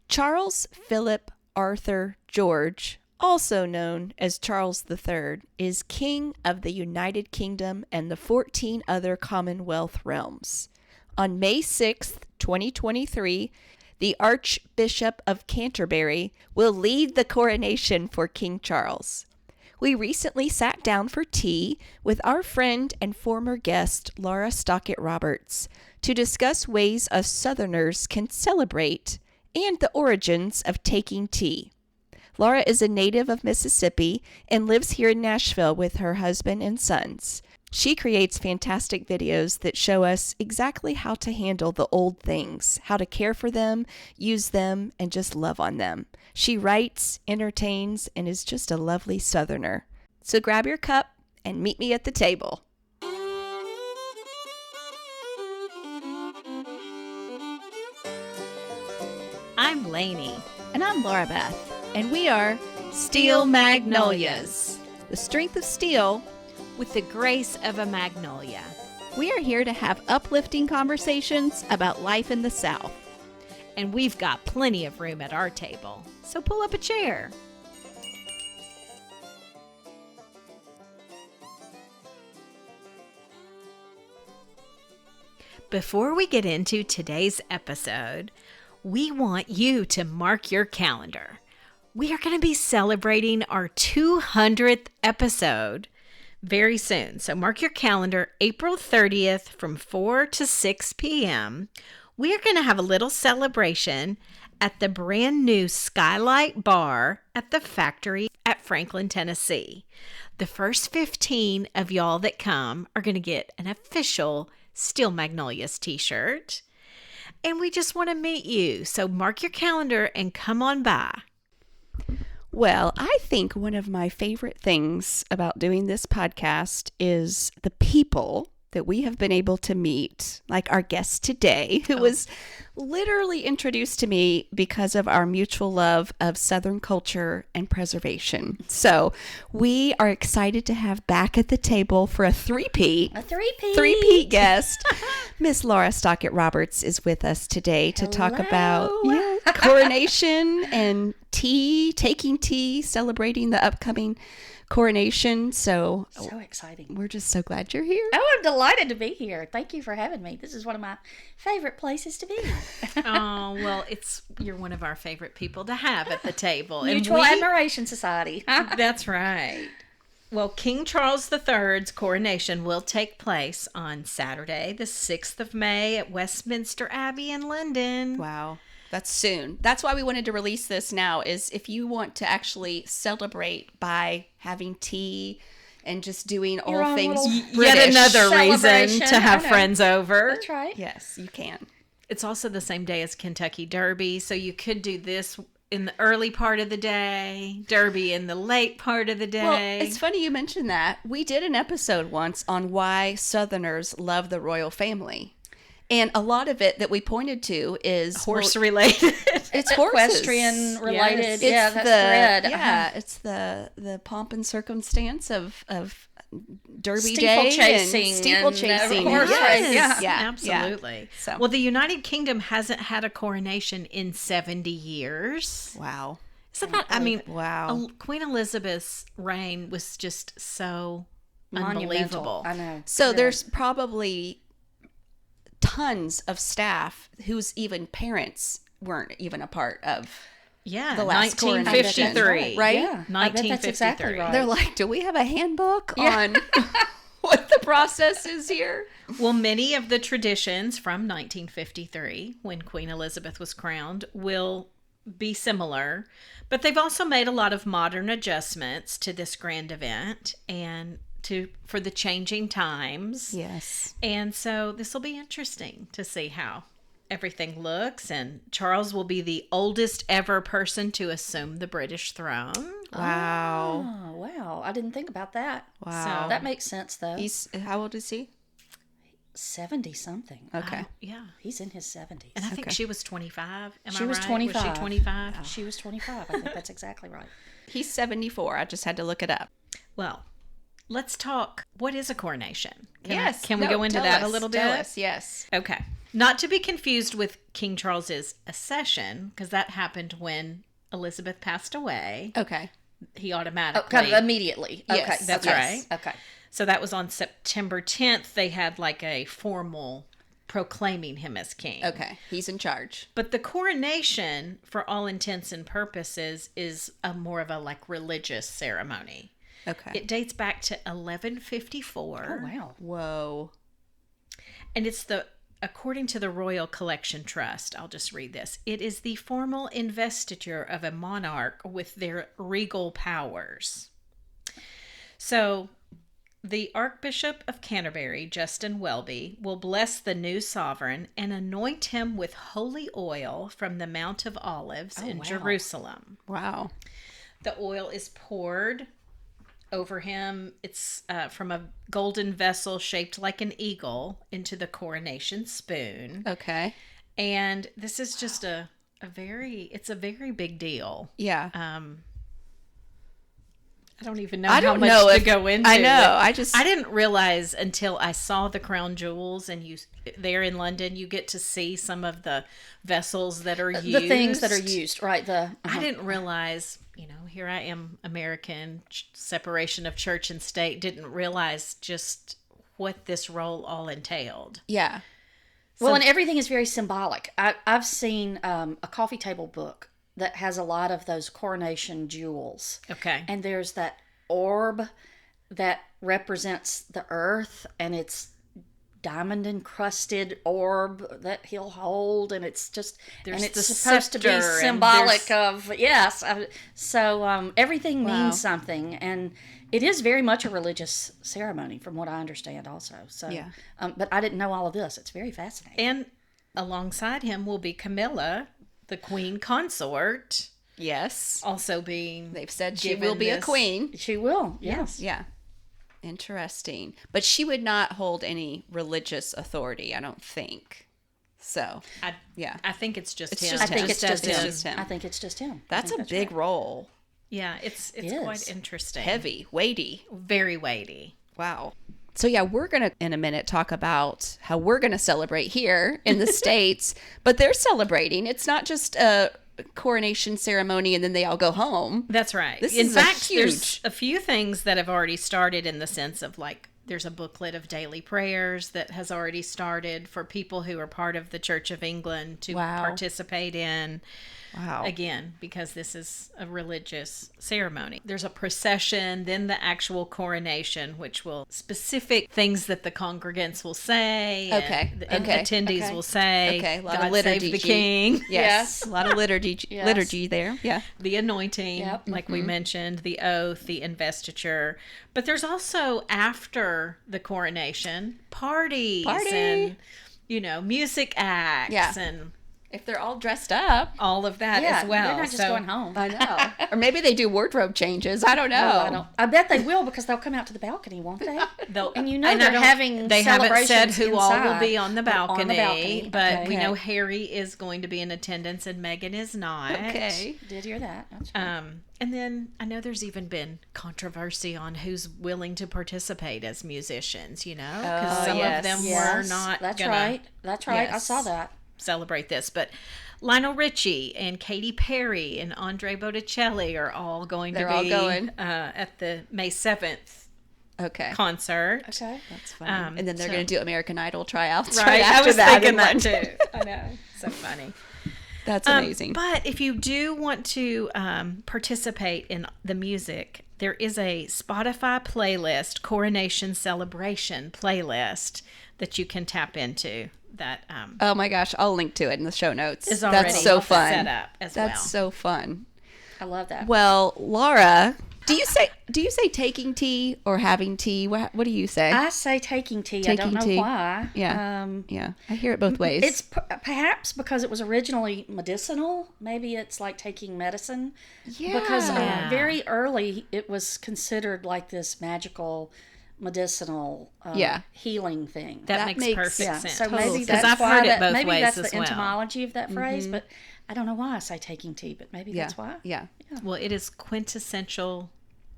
Charles Philip Arthur George, also known as Charles III, is King of the United Kingdom and the 14 other Commonwealth realms. On May 6th, 2023, the Archbishop of Canterbury will lead the coronation for King Charles. We recently sat down for tea with our friend and former guest, Laura Stockett-Roberts, to discuss ways us Southerners can celebrate and the origins of taking tea. Laura is a native of Mississippi and lives here in Nashville with her husband and sons. She creates fantastic videos that show us exactly how to handle the old things, how to care for them, use them, and just love on them. She writes, entertains, and is just a lovely Southerner. So grab your cup and meet me at the table. I'm Lainey. And I'm Laura Beth. And we are Steel Magnolias. The strength of steel With the grace of a magnolia. We are here to have uplifting conversations about life in the South. And we've got plenty of room at our table. So pull up a chair. Before we get into today's episode, we want you to mark your calendar. We are going to be celebrating our 200th episode very soon. So mark your calendar, April 30th from 4 to 6 p.m. We are going to have a little celebration at the brand new Skylight Bar at the Factory at Franklin, Tennessee. The first 15 of y'all that come are going to get an official Steel Magnolias t-shirt. And we just want to meet you. So mark your calendar and come on by. Well, I think one of my favorite things about doing this podcast is the people that we have been able to meet, like our guest today, who was literally introduced to me because of our mutual love of Southern culture and preservation. So we are excited to have back at the table for a three-peat guest. Miss Laura Stockett-Roberts is with us today to talk about coronation and tea, taking tea, celebrating the upcoming coronation. So exciting. We're just so glad you're here. Oh, I'm delighted to be here. Thank you for having me. This is one of my favorite places to be. Oh, well, you're one of our favorite people to have at the table. Mutual Admiration Society. That's right. Well, King Charles III's coronation will take place on Saturday, the 6th of May at Westminster Abbey in London. Wow. That's soon. That's why we wanted to release this now, is if you want to actually celebrate by having tea and just doing all things British. Yet another reason to have friends over. That's right. Yes, you can. It's also the same day as Kentucky Derby, so you could do this in the early part of the day, Derby in the late part of the day. Well, it's funny you mentioned that. We did an episode once on why Southerners love the royal family. And a lot of it that we pointed to is horse related. It's horses. Equestrian related. Yes. That's thread. Yeah, it's the pomp and circumstance of Derby Steeplechasing Day and steeplechasing. Horse race. Yeah, absolutely. So. Well, the United Kingdom hasn't had a coronation in 70 years. Wow. Isn't that, I mean, wow. Queen Elizabeth's reign was just so Monumental. Unbelievable. I know. So there's probably tons of staff whose even parents weren't even a part of the last 1953, right? Yeah, 1953. I bet that's exactly right. They're like, do we have a handbook on what the process is here? Well, many of the traditions from 1953, when Queen Elizabeth was crowned, will be similar, but they've also made a lot of modern adjustments to this grand event and for the changing times. Yes. And so this will be interesting to see how everything looks. And Charles will be the oldest ever person to assume the British throne. Wow. Oh, wow. I didn't think about that. Wow. So that makes sense, though. How old is he? 70-something. Okay. Yeah. He's in his 70s. And I think she was 25. She was right? 25. Was she 25? She was 25. I think that's exactly right. He's 74. I just had to look it up. Well, let's talk. What is a coronation? Can we No, go into tell that us, a little bit? Tell us, yes. Okay. Not to be confused with King Charles's accession, because that happened when Elizabeth passed away. Okay. He automatically. Kind of immediately. Okay, Yes, that's okay. right. Okay. So that was on September 10th. They had like a formal proclaiming him as king. Okay. He's in charge. But the coronation, for all intents and purposes, is a more of a like religious ceremony. Okay. It dates back to 1154. Oh, wow. Whoa. And it's according to the Royal Collection Trust, I'll just read this. It is the formal investiture of a monarch with their regal powers. So, the Archbishop of Canterbury, Justin Welby, will bless the new sovereign and anoint him with holy oil from the Mount of Olives in wow. Jerusalem. Wow. The oil is poured over him. It's from a golden vessel shaped like an eagle into the coronation spoon. Okay. And this is just a very big deal. Yeah. I don't even know I how don't much know to if- go into. I know. it. I didn't realize until I saw the crown jewels, and there in London, you get to see some of the vessels that are used. The things that are used, right? I didn't realize, here I am, American, separation of church and state, didn't realize just what this role all entailed. Yeah. Well, and everything is very symbolic. I've seen a coffee table book that has a lot of those coronation jewels. Okay. And there's that orb that represents the earth, and it's diamond encrusted orb that he'll hold, and it's just There's and it's the supposed to be scepter, and symbolic of so everything means something, and it is very much a religious ceremony from what I understand also. So Yeah. But I didn't know all of this. It's very fascinating. And alongside him will be Camilla, the queen consort, Yes. also being They've said she given will be a this- queen. She will, yes. Yeah. Interesting. But she would not hold any religious authority, I don't think. So, yeah. I think it's just It's him. just I think him. it's just It's him. just him. I think it's just him. That's I a think big right. role. Yeah, it's is. quite interesting. Heavy, weighty. Very weighty. Wow. So yeah, we're going to in a minute talk about how we're going to celebrate here in the States, but they're celebrating. It's not just a coronation ceremony and then they all go home. That's right. This In is a fact, there's huge- a few things that have already started in the sense of like there's a booklet of daily prayers that has already started for people who are part of the Church of England to Wow. participate in. Wow. Again, because this is a religious ceremony. There's a procession, then the actual coronation, which will specific things that the congregants will say. Okay, And okay, attendees okay. will say. Okay, a lot God of liturgy. save the king. Yes. Yes. A lot of liturgy Yes. liturgy there. Yeah. The anointing, Yep. like we mentioned, the oath, the investiture. But there's also after the coronation parties and music acts Yeah. and If they're all dressed up. all of that Yeah, as well. they're not just going home. I know. Or maybe they do wardrobe changes. I don't know. I bet they will because they'll come out to the balcony, won't they? They'll- And you know and I they're don't- having They haven't said celebrations who all will inside. be on the On balcony, the balcony, but okay. we know Harry is going to be in attendance and Meghan is not. Okay. Did hear that? That's right. And then I know there's even been controversy on who's willing to participate as musicians, because some yes. of them were Yes, not That's gonna right. That's right. I Yes. saw that. celebrate this. But Lionel Richie and Katy Perry and Andre Botticelli are all going They're to all be going. At the May 7th Okay. concert. Okay. That's fun. and then they're so- going to do American Idol tryouts Right, after I was that thinking in that London. too. I know, so funny. That's amazing. But if you do want to participate in the music, there is a Spotify playlist, Coronation Celebration playlist, that you can tap into. That Oh my gosh, I'll link to it in the show notes. is already That's so fun. set up as That's well. so fun. I love that. Well, Laura, do you say taking tea or having tea? What do you say? I say taking tea. I Taking don't know tea. why. Yeah. Yeah, I hear it both ways. It's perhaps because it was originally medicinal. Maybe it's like taking medicine. yeah. Because very early it was considered like this magical, medicinal, Yeah. healing thing. that, that makes makes- perfect yeah, sense. so maybe sense. that's 'Cause I've why heard it that, both maybe ways that's as the well. etymology of that phrase, but I don't know why I say taking tea, but maybe yeah. that's why. Yeah. Well, it is quintessential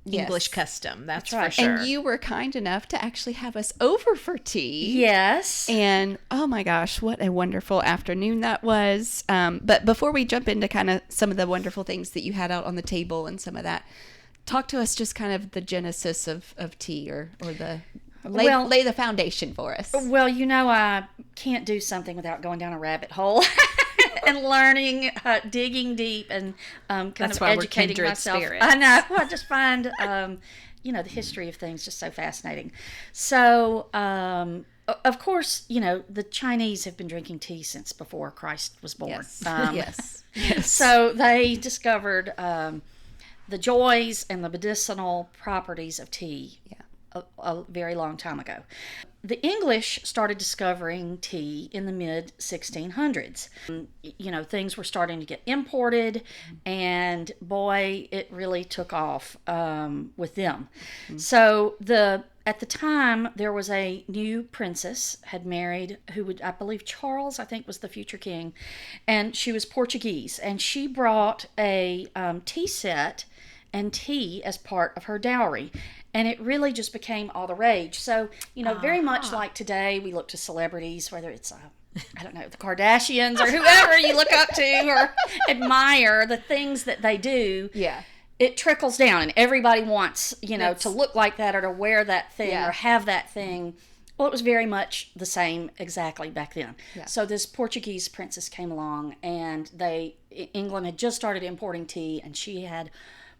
English custom. That's right. for sure. And you were kind enough to actually have us over for tea. Yes. And oh my gosh, what a wonderful afternoon that was. But before we jump into kind of some of the wonderful things that you had out on the table and some of that, talk to us just kind of the genesis of tea or the lay the foundation for us. Well, I can't do something without going down a rabbit hole. And learning, digging deep, and That's of why we're educating kindred myself. spirits. I know. I just find, the history of things just so fascinating. So, of course, the Chinese have been drinking tea since before Christ was born. Yes. Yes. So they discovered the joys and the medicinal properties of tea. A very long time ago. The English started discovering tea in the mid 1600s. Things were starting to get imported, and boy, it really took off with them. So at the time, there was a new princess had married I believe Charles, I think, was the future king, and she was Portuguese, and she brought a tea set and tea as part of her dowry. And it really just became all the rage. So, very much like today, we look to celebrities, whether it's, the Kardashians or whoever you look up to or admire the things that they do. Yeah. It trickles down, and everybody wants, to look like that or to wear that thing or have that thing. Well, it was very much the same exactly back then. Yeah. So this Portuguese princess came along, and England had just started importing tea, and she had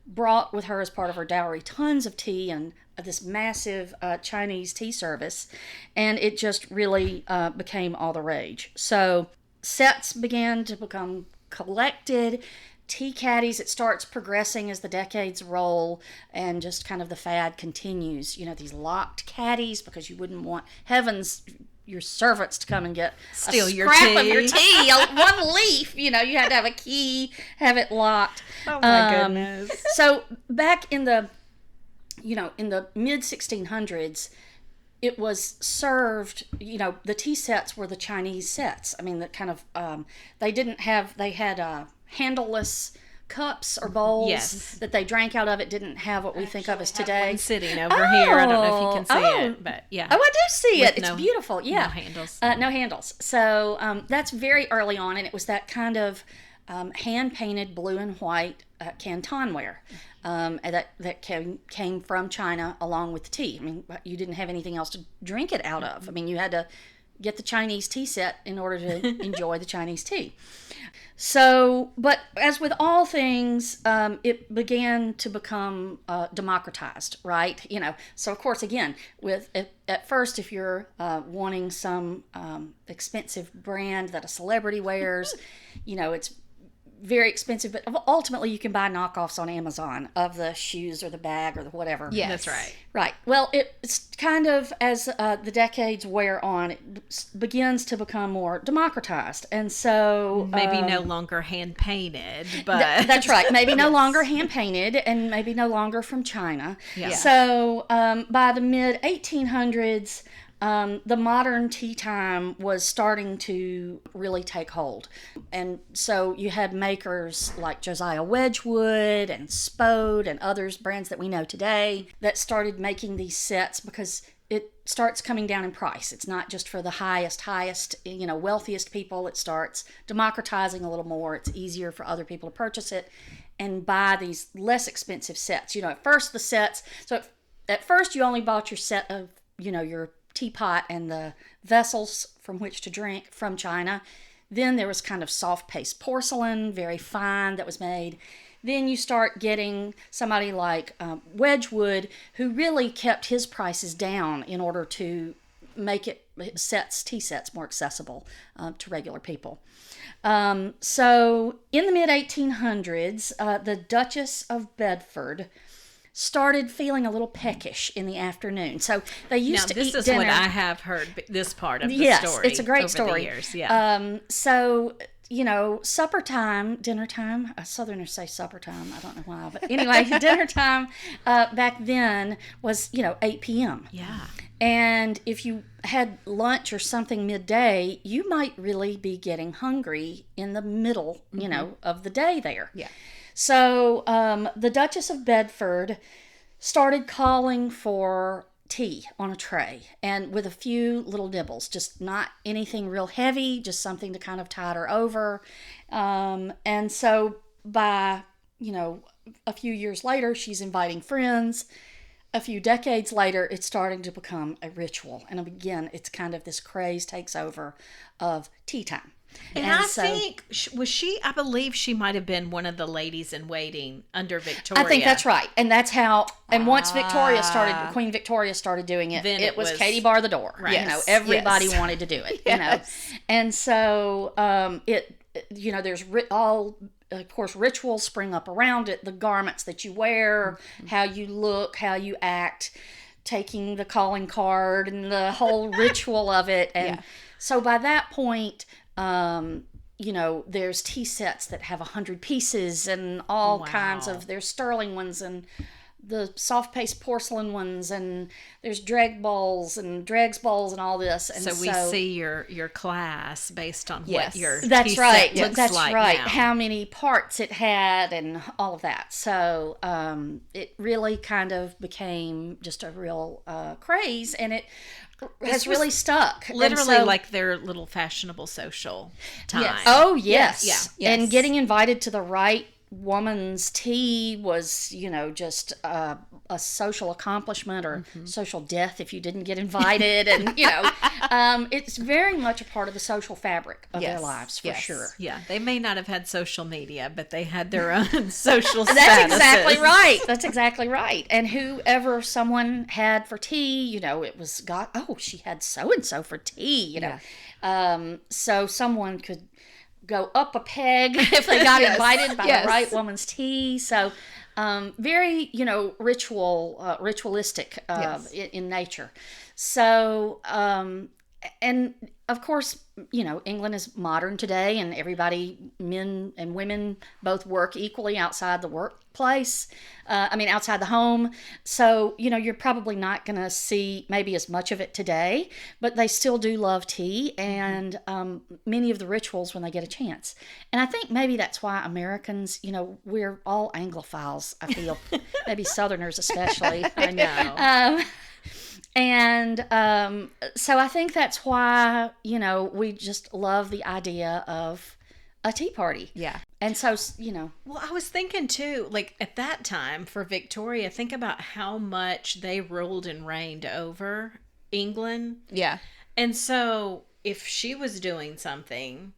brought with her as part of her dowry tons of tea and this massive Chinese tea service, and it just really became all the rage. So sets began to become collected, tea caddies. It starts progressing as the decades roll, and just kind of the fad continues. These locked caddies, because you wouldn't want your servants to come and steal your scrap of tea. your tea, one leaf. You had to have a key, have it locked. Oh my goodness! So back in the mid 1600s, it was served. The tea sets were the Chinese sets. I mean, that kind of they had handleless cups or bowls that they drank out of. It didn't have what we think of as today. One sitting over here. I don't know if you can see it, but yeah. Oh, I do see it. It's no, beautiful. Yeah. No handles. No handles. So that's very early on, and it was that kind of hand-painted blue and white cantonware that came from China along with the tea. I mean, you didn't have anything else to drink it out of. I mean, you had to get the Chinese tea set in order to enjoy the Chinese tea. So, but as with all things, it began to become democratized, right? So of course, again, at first, if you're wanting some expensive brand that a celebrity wears, it's very expensive, but ultimately you can buy knockoffs on Amazon of the shoes or the bag or the whatever. Yeah, that's right. Right. Well, it's kind of, as the decades wear on, it begins to become more democratized. And so... maybe no longer hand-painted, but... that's right. Maybe no longer hand-painted, and maybe no longer from China. Yeah. So by the mid-1800s, the modern tea time was starting to really take hold. And so you had makers like Josiah Wedgwood and Spode and others, brands that we know today, that started making these sets because it starts coming down in price. It's not just for the highest, wealthiest people. It starts democratizing a little more. It's easier for other people to purchase it and buy these less expensive sets. At first at first you only bought your set of, your teapot and the vessels from which to drink from China. Then there was kind of soft paste porcelain, very fine, that was made. Then you start getting somebody like Wedgwood, who really kept his prices down in order to make tea sets more accessible to regular people. So in the mid 1800s, the Duchess of Bedford started feeling a little peckish in the afternoon. So they used to eat dinner. This is what I have heard, this part of the story. Yes, it's a great story. Over the years, yeah. So, supper time, dinner time, Southerners say supper time, I don't know why, but anyway, dinner time back then was, 8 p.m. Yeah. And if you had lunch or something midday, you might really be getting hungry in the middle, of the day there. Yeah. So the Duchess of Bedford started calling for tea on a tray and with a few little nibbles, just not anything real heavy, just something to kind of tide her over. And so by, a few years later, she's inviting friends. A few decades later, it's starting to become a ritual. And again, it's kind of this craze takes over of tea time. And I think, I believe she might have been one of the ladies in waiting under Victoria. I think that's right. And that's how, and once Queen Victoria started doing it, then it was Katie bar the door. Right. Yes. Everybody wanted to do it, Yes. And so there's of course, rituals spring up around it, the garments that you wear, how you look, how you act, taking the calling card and the whole ritual of it. And so by that point, there's tea sets that have 100 pieces and all kinds of, there's sterling ones and the soft paste porcelain ones, and there's dregs bowls and all this. And so we see your class based on what your that's tea right. set looks That's like right. now. How many parts it had and all of that. So it really kind of became just a real craze, and it has really stuck. Literally like their little fashionable social time. Yes. Oh, yes. Yeah. And getting invited to the right woman's tea was, just a social accomplishment or social death if you didn't get invited. And, it's very much a part of the social fabric of their lives, for sure. Yeah, they may not have had social media, but they had their own social statuses. That's exactly right. And whoever someone had for tea, it was she had so-and-so for tea, so someone could go up a peg if they got invited by the right woman's tea. So very, ritualistic in nature. So, and of course, England is modern today, and everybody, men and women, both work equally outside the workplace. Outside the home. So, you're probably not going to see maybe as much of it today, but they still do love tea and many of the rituals when they get a chance. And I think maybe that's why Americans, we're all Anglophiles, I feel. Maybe Southerners especially. I know. So I think that's why, we just love the idea of a tea party. Yeah. And so, Well, I was thinking too, like at that time for Victoria, think about how much they ruled and reigned over England. Yeah. And so if she was doing something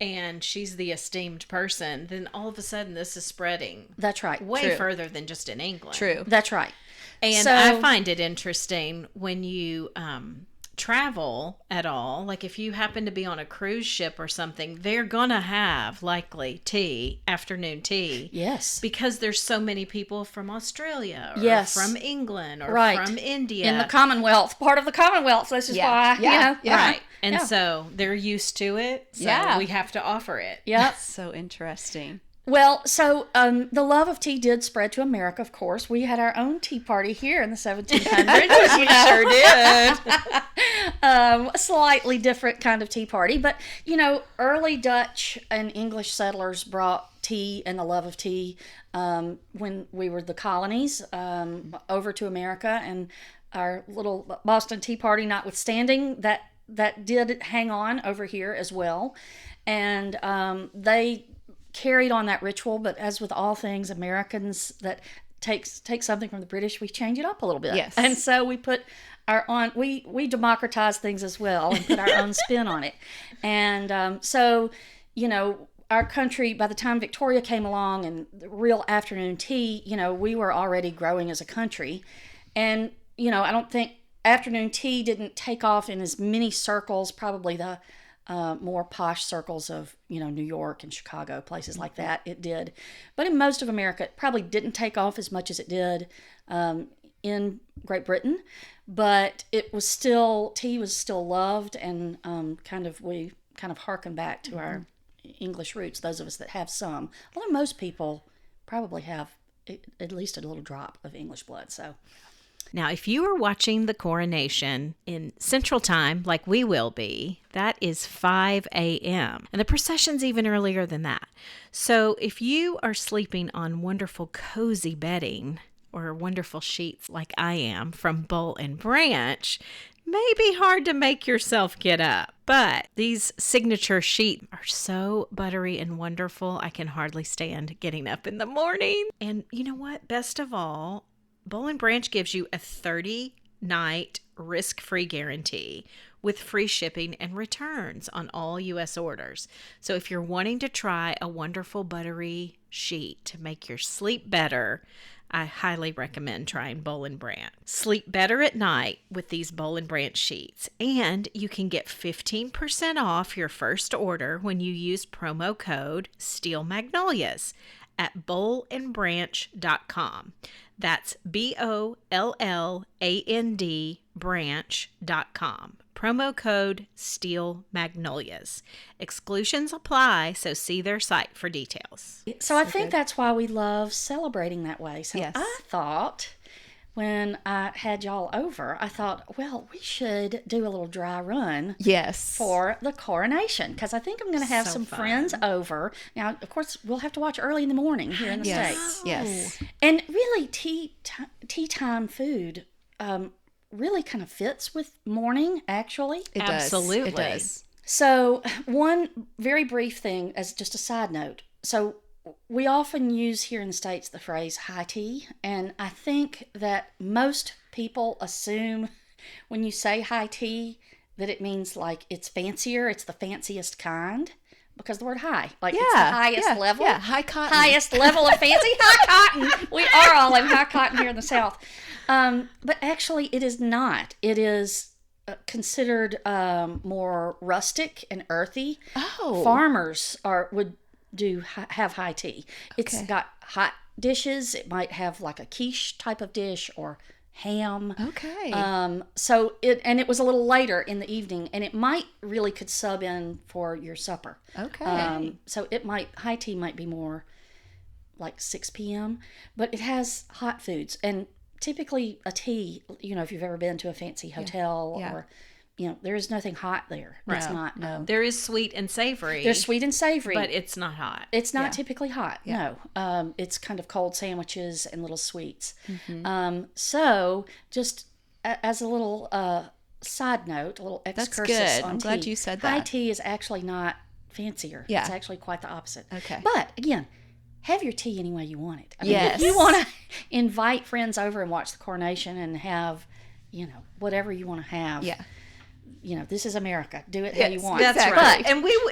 and she's the esteemed person, then all of a sudden this is spreading. That's right. Way further than just in England. True. That's right. And I find it interesting when you travel at all, like if you happen to be on a cruise ship or something, they're gonna have likely afternoon tea. Yes. Because there's so many people from Australia or from England or from India. In the Commonwealth, part of the Commonwealth. This is why, Right. And so they're used to it. So we have to offer it. Yep. So interesting. Well, so the love of tea did spread to America, of course. We had our own tea party here in the 1700s. We sure did. A slightly different kind of tea party. But, early Dutch and English settlers brought tea and the love of tea when we were the colonies over to America. And our little Boston Tea Party notwithstanding, that did hang on over here as well. And they carried on that ritual, but as with all things Americans that take something from the British, we change it up a little bit. Yes. And so we put we democratize things as well and put our own spin on it. And our country, by the time Victoria came along and the real afternoon tea, we were already growing as a country. And, I don't think afternoon tea didn't take off in as many circles, probably the more posh circles of, New York and Chicago, places like that, it did. But in most of America, it probably didn't take off as much as it did in Great Britain. But tea was still loved, and we harken back to our English roots, those of us that have some. Although most people probably have at least a little drop of English blood, so... Now, if you are watching the coronation in Central Time, like we will be, that is 5 a.m. And the procession's even earlier than that. So if you are sleeping on wonderful, cozy bedding, or wonderful sheets like I am from Bowl and Branch may be hard to make yourself get up. But these signature sheets are so buttery and wonderful, I can hardly stand getting up in the morning. And you know what? Best of all, Bowl and Branch gives you a 30-night risk-free guarantee with free shipping and returns on all U.S. orders. So if you're wanting to try a wonderful buttery sheet to make your sleep better, I highly recommend trying Bowl and Branch. Sleep better at night with these Bowl and Branch sheets. And you can get 15% off your first order when you use promo code Steel Magnolias at bowlandbranch.com. That's BOLLAND branch.com. Promo code Steel Magnolias. Exclusions apply, so see their site for details. So I think that's why we love celebrating that way. So Yes. I thought when I had y'all over, I thought, well, we should do a little dry run Yes. for the coronation, because I think I'm going to have So some fun. friends over. Now, of course, we'll have to watch early in the morning here in the States. Yes. And really, tea time food really kind of fits with morning, actually. It does. Absolutely. It does. So, one very brief thing as just a side note. So, we often use here in the States the phrase high tea, and I think that most people assume when you say high tea that it means like it's fancier, it's the fanciest kind, because the word high, like it's the highest level. Yeah, high cotton. Highest level of fancy. High cotton. We are all in high cotton here in the South. But actually, it is not. It is considered more rustic and earthy. Oh. Farmers would have high tea. It's Okay. got hot dishes. It might have like a quiche type of dish or ham. Okay. So it was a little later in the evening, and it might really could sub in for your supper. Okay. So high tea might be more like 6 p.m., but it has hot foods. And typically a tea, if you've ever been to a fancy hotel Yeah. or, there is nothing hot there. It's not. no. There is sweet and savory. They're sweet and savory. but it's not hot. It's not typically hot. No. It's kind of cold sandwiches and little sweets. So just as a little side note, a little excursus good. on I'm tea. glad you said High that. tea is actually not fancier. Yeah. It's actually quite the opposite. Okay. But again, have your tea any way you want it. I mean, Yes. if you want to invite friends over and watch the coronation and have, whatever you want to have. Yeah. This is America. Do it how you Yes, want. That's Exactly. right.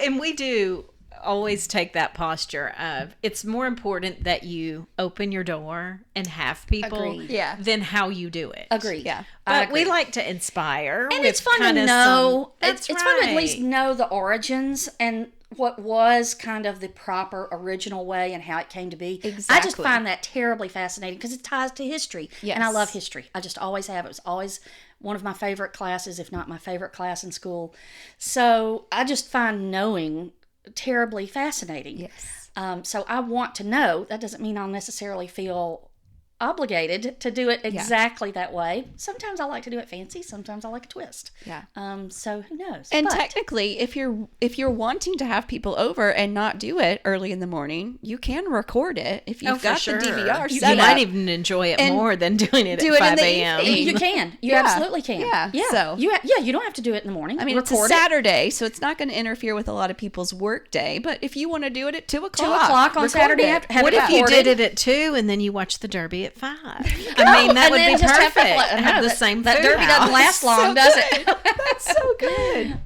And we do always take that posture of it's more important that you open your door and have people Agreed. Yeah. than how you do it. Agreed. Yeah. I But we agree. like to inspire. And with it's fun to kinda know. some- It's That's fun to at least right. know the origins and what was kind of the proper original way and how it came to be. I just Exactly. find that terribly fascinating because it ties to history. And I Yes. love history. I just always have. It was always one of my favorite classes, if not my favorite class in school. So I just find knowing terribly fascinating. Yes. So I want to know. That doesn't mean I'll necessarily feel obligated to do it exactly that way. Sometimes I like to do it fancy. Sometimes I like a twist. Yeah. So who knows? And But technically, if you're wanting to have people over and not do it early in the morning, you can record it if you've for got sure. the DVR You set might up. even enjoy it And more than doing it do at it in 5 the a.m. evening. you can. You Yeah. absolutely can. Yeah. So- you don't have to do it in the morning. I mean, it's a Record it. Saturday, so it's not going to interfere with a lot of people's work day. But if you want to do it at 2 o'clock, 2 o'clock on record Saturday it. after- have What it if you recorded. did it at 2 and then you watch the Derby at 5? I mean, that And would then be just perfect. have Have no, the same that food derby house. doesn't last long, does it? That's so good.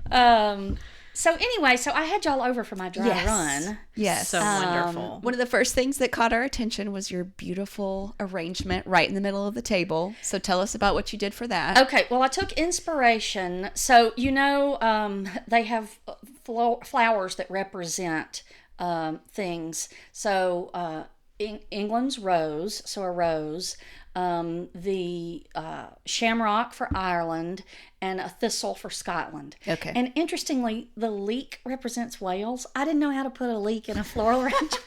So anyway, so I had y'all over for my dry run. Yes. So wonderful. One of the first things that caught our attention was your beautiful arrangement right in the middle of the table. So tell us about what you did for that. Okay, well, I took inspiration. So, they have flowers that represent things. So, England's rose, so a rose, the shamrock for Ireland, and a thistle for Scotland. Okay. And interestingly, the leek represents Wales. I didn't know how to put a leek in a floral arrangement.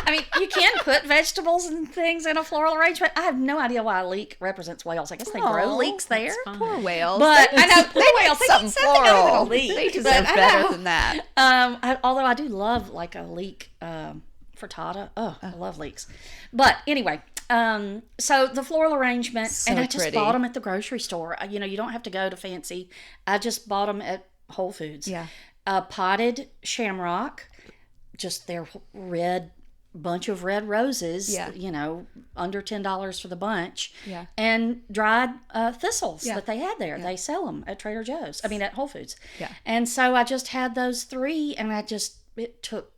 I mean, you can put vegetables and things in a floral arrangement. I have no idea why a leek represents Wales. I guess they grow Aw, leeks there. Poor whales. But I know poor need whales. They something need something other than a floral. leek. They But deserve I better know. than that. Although I do love like a leek frittata. Oh, I love leeks. But anyway, So the floral arrangement, So and I just pretty. bought them at the grocery store. You know, you don't have to go to fancy. I just bought them at Whole Foods. Yeah. Potted shamrock, just their red bunch of red roses. Yeah. You know, under $10 for the bunch. Yeah. And dried thistles Yeah. that they had there. Yeah. They sell them at Trader Joe's. I mean, at Whole Foods. Yeah. And so I just had those 3, and it took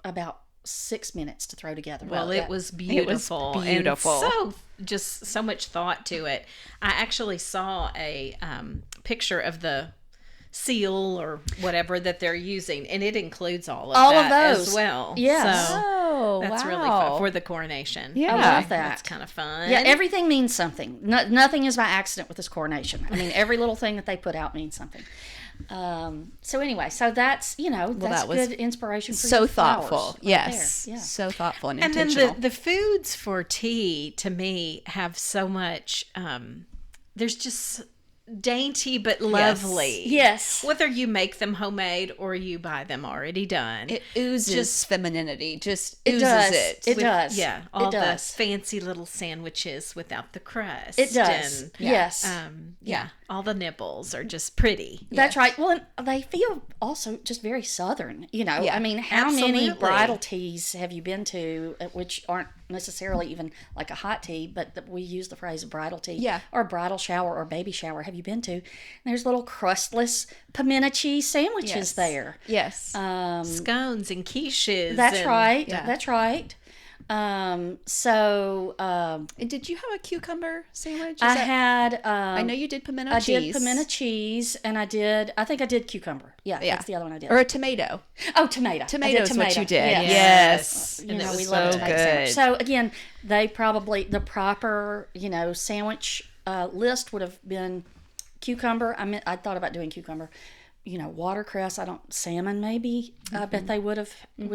about 6 minutes to throw together. Well, it was beautiful. beautiful. And just so much thought to it. I actually saw a picture of the seal or whatever that they're using, and it includes all of those as well. Yes. So Oh, that's really fun for the coronation. Yeah. I love that. That's kind of fun. Yeah, everything means something. Nothing is by accident with this coronation. I mean, every little thing that they put out means something. So anyway, so that's, that's that was good inspiration for so your flowers thoughtful. right Yes. there. Yeah. So thoughtful and And then intentional. the foods for tea, to me, have so much, there's just dainty but lovely. Yes. Whether you make them homemade or you buy them already done. It oozes Just- femininity. Just It oozes does. it. It does. Yeah, all It does. the fancy little sandwiches without the crust. It does. And, Yes. yeah, all the nibbles are just pretty. That's right. Well, and they feel also just very Southern, Yeah, I mean, how many absolutely. bridal teas have you been to, which aren't necessarily even like a hot tea, but we use the phrase bridal tea, Yeah. or bridal shower or baby shower, have you been to? And there's little crustless pimento cheese sandwiches Yes. there. Yes. Scones and quiches. That's and- right. yeah. That's right. So and did you have a cucumber sandwich? Is I that- had. I know you did pimento I cheese. did pimento cheese, and I think I did cucumber. Yeah, Yeah. that's the other one I did. Or a tomato. Oh, tomato. Tomato I is did what you did. Yes. Yes. And it was we so love tomato good. sandwich. So again, they probably the proper sandwich list would have been cucumber. I thought about doing cucumber. Watercress. Salmon maybe. I bet they would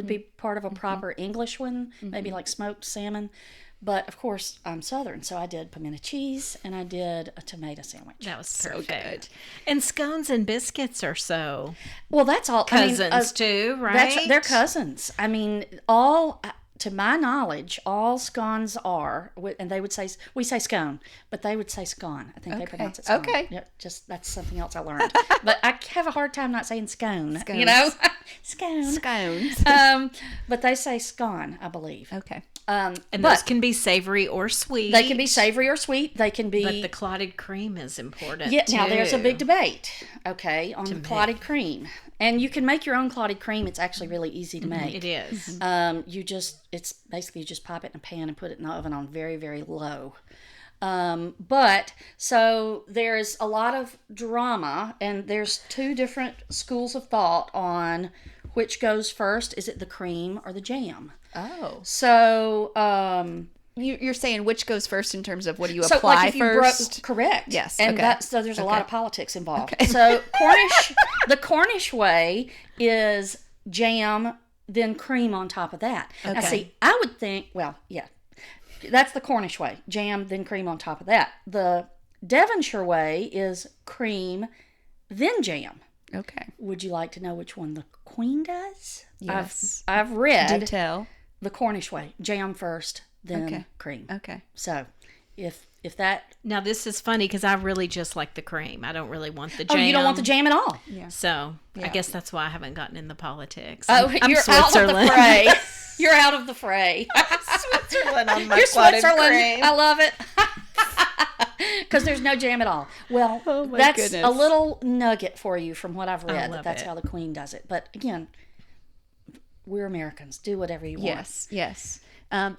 be part of a proper English one. Maybe like smoked salmon. But of course, I'm Southern, so I did pimento cheese and I did a tomato sandwich. That was So perfect. good. And scones and biscuits are so Well, that's all. cousins too, right? They're cousins. I mean, all to my knowledge, all scones are, and they would say we say scone, but they would say scone. I think they pronounce it scone. Okay. Yep, just that's something else I learned. But I have a hard time not saying scone. Scones. Scone. Scones. But they say scone, I believe. Okay. and but those can be savory or sweet. they can be savory or sweet. They can be. But the clotted cream is important. Yeah, now there's a too. big debate, okay, on clotted cream. And you can make your own clotted cream. It's actually really easy to make. It is. It's basically you just pop it in a pan and put it in the oven on very, very low. But so there's a lot of drama, and there's 2 different schools of thought on which goes first. Is it the cream or the jam? Oh. So, You're saying which goes first in terms of what do you so apply like if you first? correct. Yes, And okay. so there's a lot Okay. of politics involved. So the Cornish way is jam, then cream on top of that. Now Okay. see, I would think, that's the Cornish way. Jam, then cream on top of that. The Devonshire way is cream, then jam. Okay. Would you like to know which one the Queen does? Yes. I've read Do tell. the Cornish way. Jam first, then Okay. cream. Okay. So if that... Now this is funny because I really just like the cream. I don't really want the Oh, jam. you don't want the jam at all? So I Yeah. guess that's why I haven't gotten in the politics. Oh, I'm you're out of the Switzerland. fray. You're out of the fray. Switzerland on my You're clotted Switzerland. cream. I love it. Because there's no jam at all. Well, Oh, my that's goodness. a little nugget for you from what I've read. love That's it. how the Queen does it. But again, we're Americans. Do whatever you want. Yes. Yes.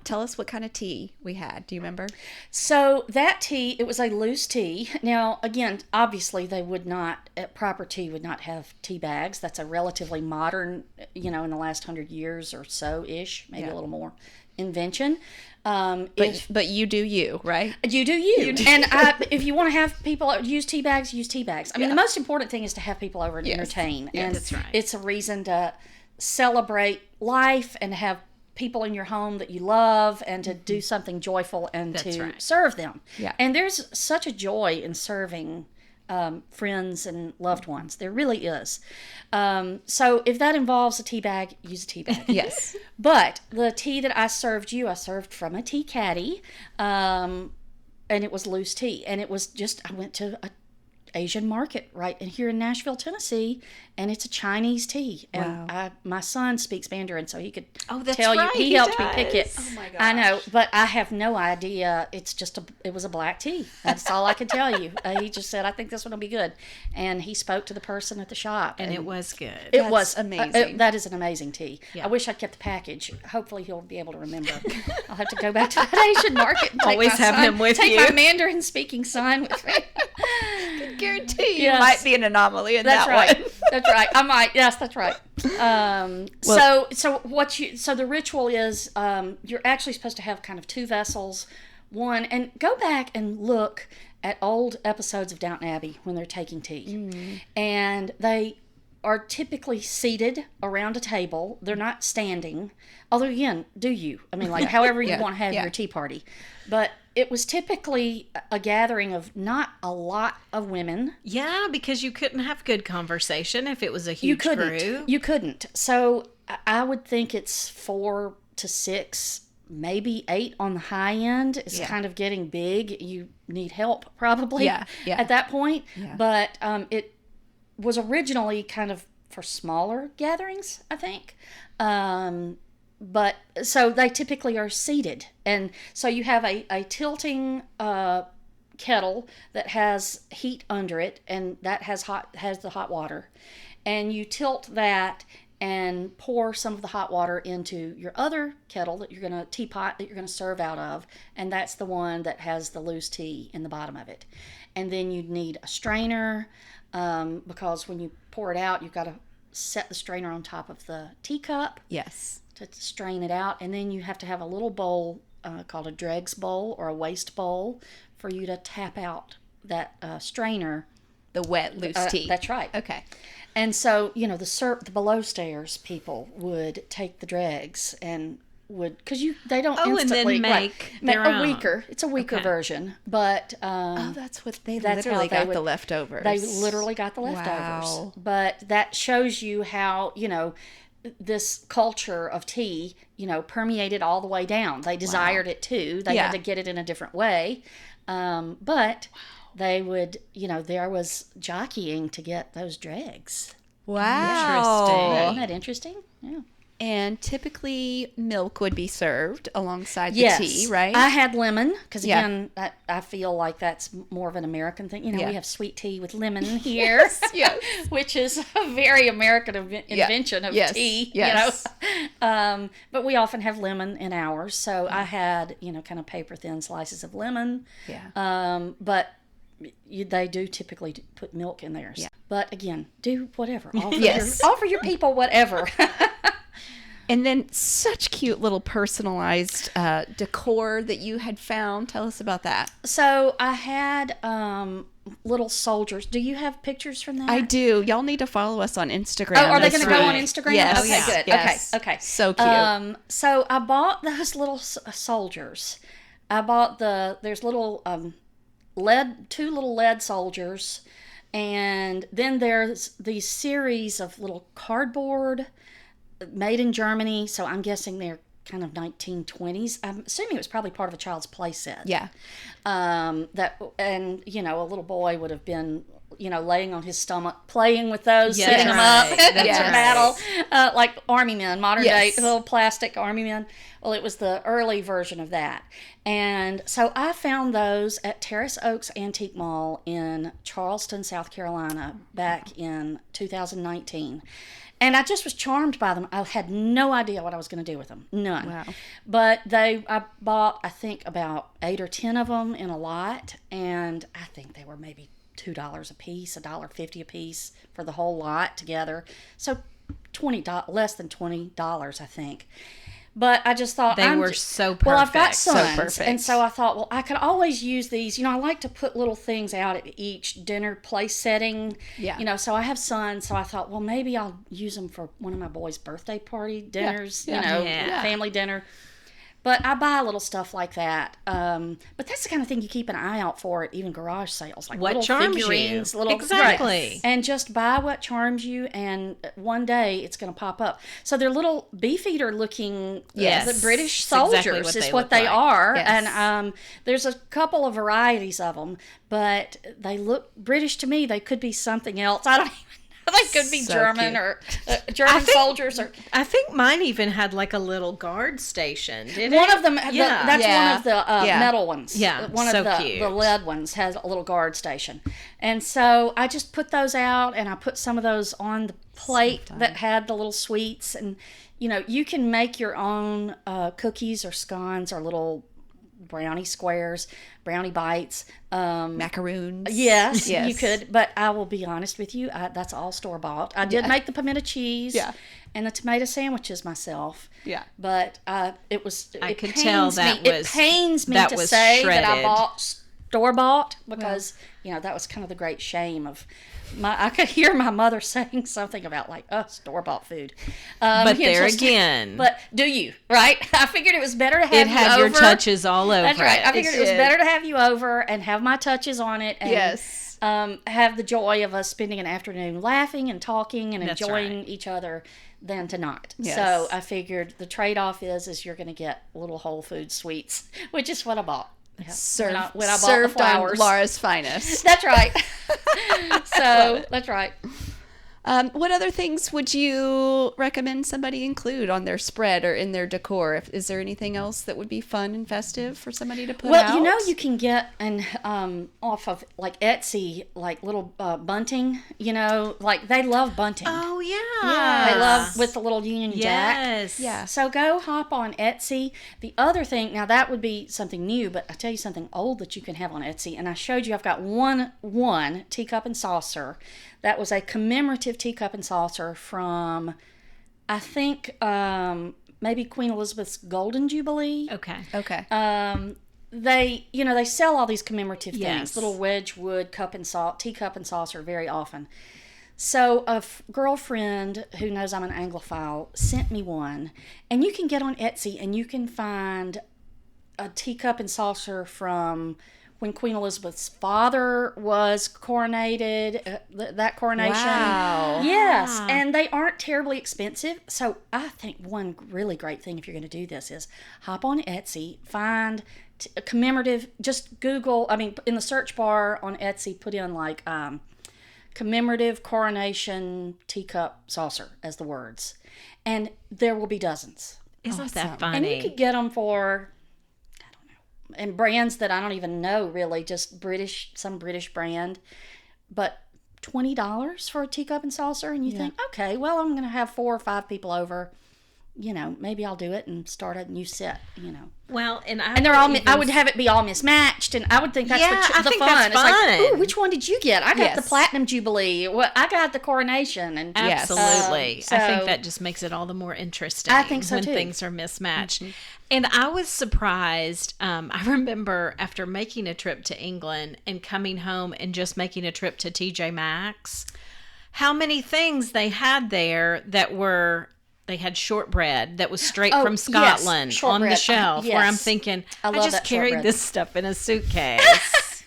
Tell us what kind of tea we had. Do you remember? So that tea, it was a loose tea. Now, again, obviously they would not, proper tea would not have tea bags. That's a relatively modern, in the last 100 years or so-ish, maybe Yeah. a little more, invention. But you do you, right? You do you. And if you want to have people use tea bags, use tea bags. I mean, the most important thing is to have people over and entertain. Yes, And that's right. it's a reason to celebrate life and have people in your home that you love and to do something joyful and That's to right. serve them. Yeah. And there's such a joy in serving friends and loved ones. There really is. So if that involves a tea bag, use a tea bag. Yes. But the tea that I served you, I served from a tea caddy, and it was loose tea. And it was just, I went to a Asian market right in here in Nashville, Tennessee, and it's a Chinese tea. And Wow. my son speaks Mandarin, so he could that's tell right, you. He he helped me pick it. Oh my I know, gosh. but I have no idea. It's just it was a black tea. That's all I can tell you. He just said, "I think this one will be good," and he spoke to the person at the shop, And it was good. It That's was amazing. that is an amazing tea. Yeah. I wish I'd kept the package. Hopefully, he'll be able to remember. I'll have to go back to that Asian market. And take Always my have son, him with take you. my Mandarin speaking son with me. Guarantee Yes. you might be an anomaly in That's that right. one. That's right. I might. Yes, that's right. So the ritual is you're actually supposed to have kind of two vessels. One, and go back and look at old episodes of Downton Abbey when they're taking tea, and they are typically seated around a table. They're not standing. Although again, do you? I mean, like however you want to have your tea party, but it was typically a gathering of not a lot of women. Yeah, because you couldn't have good conversation if it was a huge group. You couldn't. So I would think it's 4 to 6, maybe 8 on the high end. It's kind of getting big. You need help probably at that point. Yeah. But it was originally kind of for smaller gatherings, I think. But so they typically are seated, and so you have a tilting kettle that has heat under it, and that has the hot water, and you tilt that and pour some of the hot water into your other kettle that you're gonna teapot that you're gonna serve out of, and that's the one that has the loose tea in the bottom of it, and then you need a strainer because when you pour it out, you've got to set the strainer on top of the teacup. Yes. To strain it out, and then you have to have a little bowl called a dregs bowl or a waste bowl for you to tap out that strainer. The wet, loose tea. That's right. Okay. And so, the below stairs people would take the dregs and because they don't instantly and then make their a own. weaker. It's a weaker version, but That's what they that's literally how they got the would- leftovers. they literally got the leftovers. Wow. But that shows you how this culture of tea, permeated all the way down. They desired it too. They had to get it in a different way. But they would, there was jockeying to get those dregs. Wow. Isn't that interesting? Yeah. And typically milk would be served alongside the Yes. tea, right? I had lemon because, Yeah. again, I feel like that's more of an American thing. Yeah. We have sweet tea with lemon here, yes. which is a very American invention of tea. Yes. But we often have lemon in ours. So I had, kind of paper thin slices of lemon. Yeah. But they do typically put milk in theirs. Yeah. But again, do whatever. Yes. Offer your people whatever. And then such cute little personalized decor that you had found. Tell us about that. So I had little soldiers. Do you have pictures from that? I do. Y'all need to follow us on Instagram. Oh, are they That's going to go on right. Instagram? Yes. Okay, Yeah. good. Yes. Okay. So cute. So I bought those little soldiers. I bought there's little two little lead soldiers, and then there's these series of little cardboard made in Germany. So I'm guessing they're kind of 1920s. I'm assuming it was probably part of a child's play set. Yeah. A little boy would have been, laying on his stomach, playing with those, Yes. setting them Right. up That's for right. battle, like army men, modern Yes. day, little plastic army men. Well, it was the early version of that. And so I found those at Terrace Oaks Antique Mall in Charleston, South Carolina, back in 2019. And I just was charmed by them. I had no idea what I was going to do with them. None. Wow. But I bought, I think, about 8 or 10 of them in a lot. And I think they were maybe $2 a piece, $1.50 a piece for the whole lot together. So less than $20, I think. But I just thought They were so Well, I've got perfect. So sons, perfect. and so I thought, well, I could always use these. I like to put little things out at each dinner place setting. Yeah. So I have sons, so I thought, well, maybe I'll use them for one of my boys' birthday party dinners. Yeah. Yeah. Family dinner. But I buy little stuff like that. But that's the kind of thing you keep an eye out for at even garage sales, like What little charms figurines, you. little Exactly. right. And just buy what charms you, and one day it's going to pop up. So they're little Beefeater looking, Yes. the British It's exactly soldiers what is they what look they like. are, Yes. and there's a couple of varieties of them, but they look British to me. They could be something else. I don't even know. They could be So German cute. or German soldiers or. I think mine even had like a little guard station. Did One it? of them, Yeah. that's Yeah. one of the Yeah. metal ones. Yeah, One so of the cute. lead ones has a little guard station. And so I just put those out, and I put some of those on the plate that had the little sweets. And, you can make your own cookies or scones or little brownie squares, brownie bites. Macaroons. Yes, Yes. you could, but I will be honest with you, that's all store-bought. I did make the pimento cheese Yeah. and the tomato sandwiches myself. Yeah. But it could tell that it was- pains me that to was say that I shredded. bought store-bought because, that was kind of the great shame of I could hear my mother saying something about like, store-bought food. But there just- again, But do you, right? I figured it was better to have it you had over. your touches all over That's right. it. I figured it was did. better to have you over and have my touches on it. And, Yes. have the joy of us spending an afternoon laughing and talking and That's enjoying right. each other than to not. Yes. So I figured the trade-off is you're going to get little Whole Foods sweets, which is what I bought. Yeah. Served, when I bought the served on flowers. Laura's finest. That's right. So that's right. What other things would you recommend somebody include on their spread or in their decor? Is there anything else that would be fun and festive for somebody to put out? Well, you can get off of like Etsy, like little bunting. Like they love bunting. Oh yeah. They love with the little Union Jack. Yes. Yeah. So go hop on Etsy. The other thing, now that would be something new, but I tell you something old that you can have on Etsy. And I showed you, I've got one teacup and saucer. That was a commemorative teacup and saucer from, I think, maybe Queen Elizabeth's Golden Jubilee. Okay. Okay. They sell all these commemorative things, Yes. little Wedgwood teacup and saucer very often. So a girlfriend who knows I'm an Anglophile sent me one, and you can get on Etsy and you can find a teacup and saucer from when Queen Elizabeth's father was coronated, that coronation. Wow. Yes, and they aren't terribly expensive. So I think one really great thing if you're going to do this is hop on Etsy, find a commemorative, just Google, in the search bar on Etsy, put in like commemorative coronation teacup saucer as the words. And there will be dozens. Isn't that Awesome. funny? And you could get them for, I don't know, and brands that I don't even know really, just some British brand. But $20 for a teacup and saucer, and you think, okay, well, I'm going to have 4 or 5 people over. Maybe I'll do it and start a new set. Well, and They're all. I would have it be all mismatched, and I would think that's I the think fun. that's It's like, fun. ooh, which one did you get? I got Yes. the Platinum Jubilee. Well, I got the Coronation, and Yes. Absolutely. I so- think that just makes it all the more interesting. I think so, when too. things are mismatched. And I was surprised. I remember after making a trip to England and coming home and just making a trip to TJ Maxx, how many things they had there that were. They had shortbread that was straight Oh, from yes, Scotland on the shortbread. shelf, where I'm Yes. thinking, I I love just that carried shortbread. this stuff in a suitcase.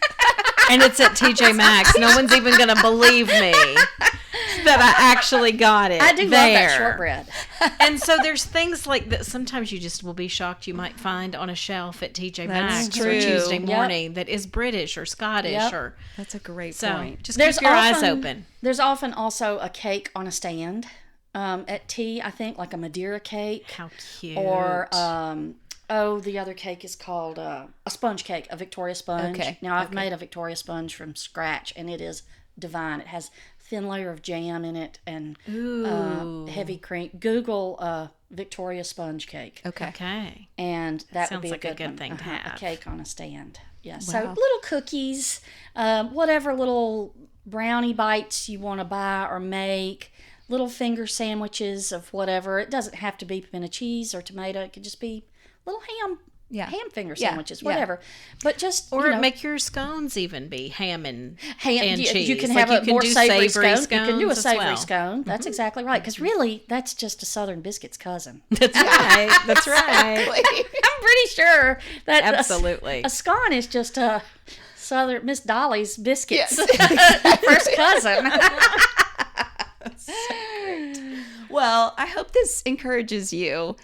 And it's at TJ Maxx. No one's even going to believe me that I actually got it. I do love that shortbread. And so there's things like that. Sometimes you just will be shocked you might find on a shelf at TJ Maxx true. or Tuesday Yep. morning that is British or Scottish Yep. or That's a great so. point. Just keep your eyes open. There's often also a cake on a stand at tea. I think like a Madeira cake. How cute. Or the other cake is called a sponge cake, a Victoria sponge. Okay, Now I've made a Victoria sponge from scratch, and it is divine. It has thin layer of jam in it and heavy cream. Google Victoria sponge cake, Okay. Okay. and that would Sounds be like a a good good one. thing to A have. cake on a stand. Yeah. So Wow. little cookies, whatever little brownie bites you want to buy or make. Little finger sandwiches of whatever. It doesn't have to be pimento cheese or tomato. It could just be little ham, ham finger Yeah. sandwiches, Yeah. whatever. But just Or make your scones even be ham and cheese. You can Like, have a more do savory scone. scones You can do a as savory well. scone. That's exactly right. Because really, that's just a Southern biscuit's cousin. That's right. That's right. I'm pretty sure that Absolutely. a scone is just a Southern Miss Dolly's biscuits first cousin. Well, I hope this encourages you.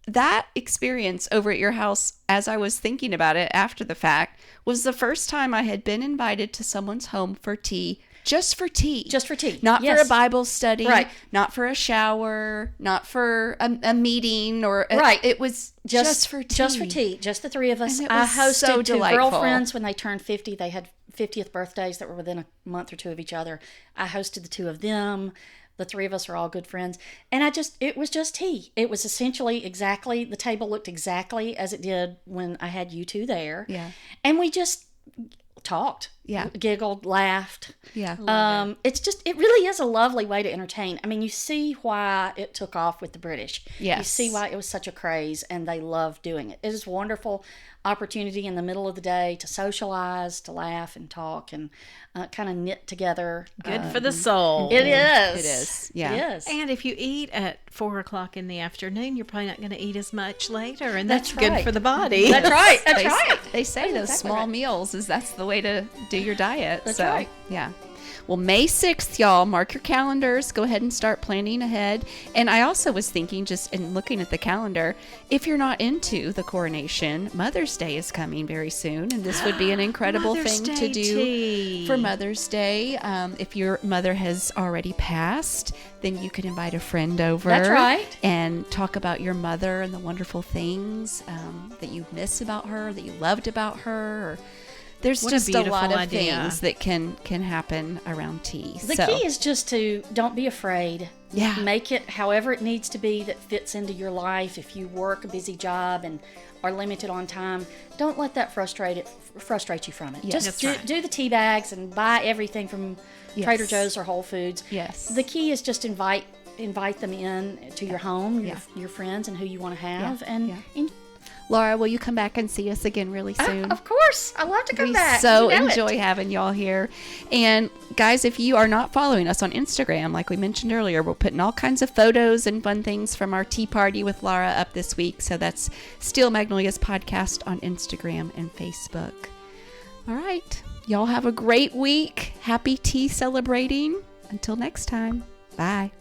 That experience over at your house, as I was thinking about it after the fact, was the first time I had been invited to someone's home for tea. Just for tea. Just for tea. Not Yes. for a Bible study. Right. Not for a shower. Not for a meeting. Right. It was just for tea. Just for tea. Just the three of us. And it I was hosted so two delightful. girlfriends when they turned 50. They had 50th birthdays that were within a month or two of each other. I hosted the two of them. The three of us are all good friends. And it was just tea. It was essentially the table looked exactly as it did when I had you two there. Yeah. And we just talked. Yeah. Giggled, laughed. Yeah. It really is a lovely way to entertain. I mean, you see why it took off with the British. Yes. You see why it was such a craze and they love doing it. It is a wonderful opportunity in the middle of the day to socialize, to laugh and talk and kind of knit together. Good for the soul. It is. It is. Yeah. It is. And if you eat at 4:00 in the afternoon, you're probably not going to eat as much later, and that's That's good right. for the body. That's right. That's They, right. they say those exactly small right. meals that's the way to do your diet. That's so, right. Yeah. Well, May 6th, y'all, mark your calendars. Go ahead and start planning ahead. And I also was thinking, just in looking at the calendar, if you're not into the coronation, Mother's Day is coming very soon. And this would be an incredible Mother's thing Day to do tea. for Mother's Day. If your mother has already passed, then you could invite a friend over. That's right. And talk about your mother and the wonderful things that you miss about her, that you loved about her. Or, there's What a just a beautiful lot of idea. things that can happen around tea. The key is just to don't be afraid. Yeah. Make it however it needs to be that fits into your life. If you work a busy job and are limited on time, don't let that frustrate you from it. Yes. Just That's right. do the tea bags and buy everything from Trader Joe's or Whole Foods. Yes. The key is just invite them in to your home, Yeah. your friends, and who you want to have, Yeah. and. Yeah. Laura, will you come back and see us again really soon? Of course, I love to come We back. so You know enjoy it. having y'all here. And guys, if you are not following us on Instagram, like we mentioned earlier, we're putting all kinds of photos and fun things from our tea party with Laura up this week. So that's Steel Magnolias Podcast on Instagram and Facebook. All right. Y'all have a great week. Happy tea celebrating. Until next time. Bye.